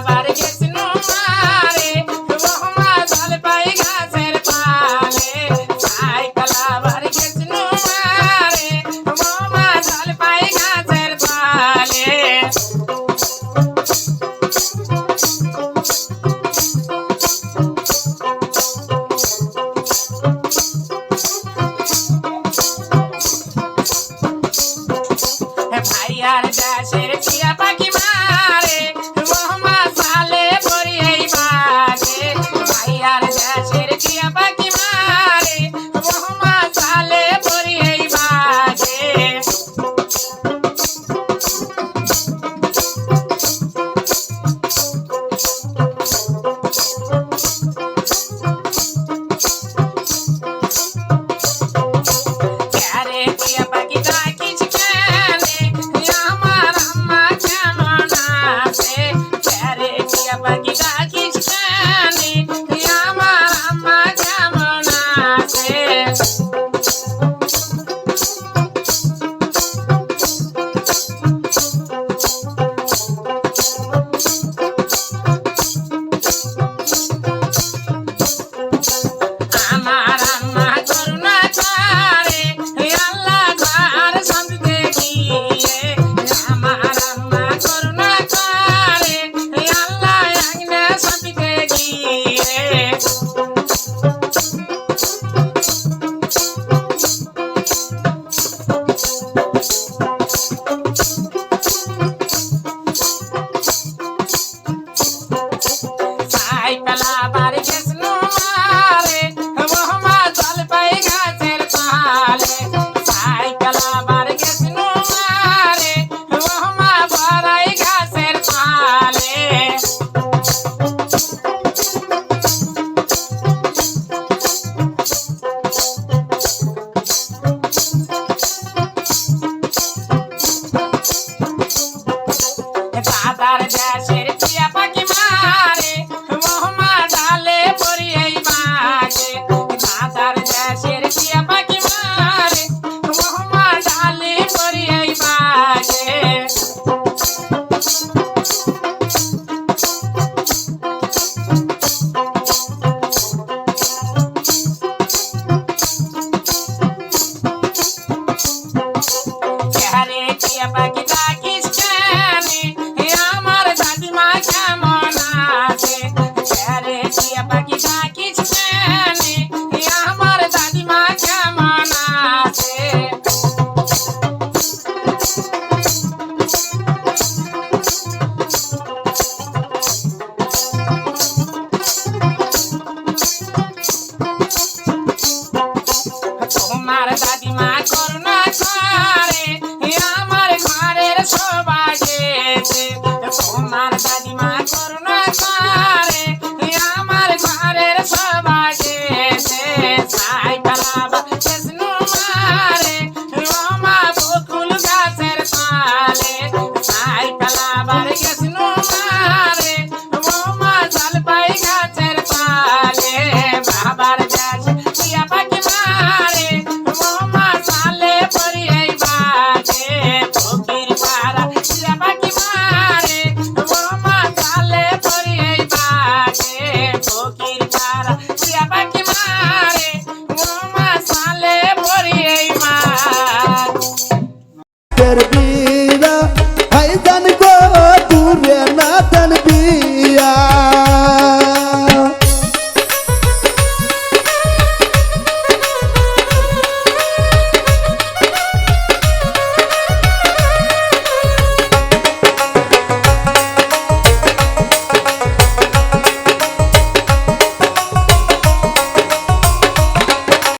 কালাবার কৃষ্ণ মারে ও মা জল পাই গাছের পালে তাই কালাবার কৃষ্ণ মারে ও মা জল পাই গাছের পালে ভাইয়ার দেশের টিয়া পাখি মারে ও মা সালে পরি এই বাজে ভাইয়ার দেশের টিয়া পাখি মারে ও মা সালে পরি এই বাজে ক্যারে টিয়া পাখি ডাকিস কেনে আমার আম্মা কেমন আছে ক্যারে টিয়া পাখি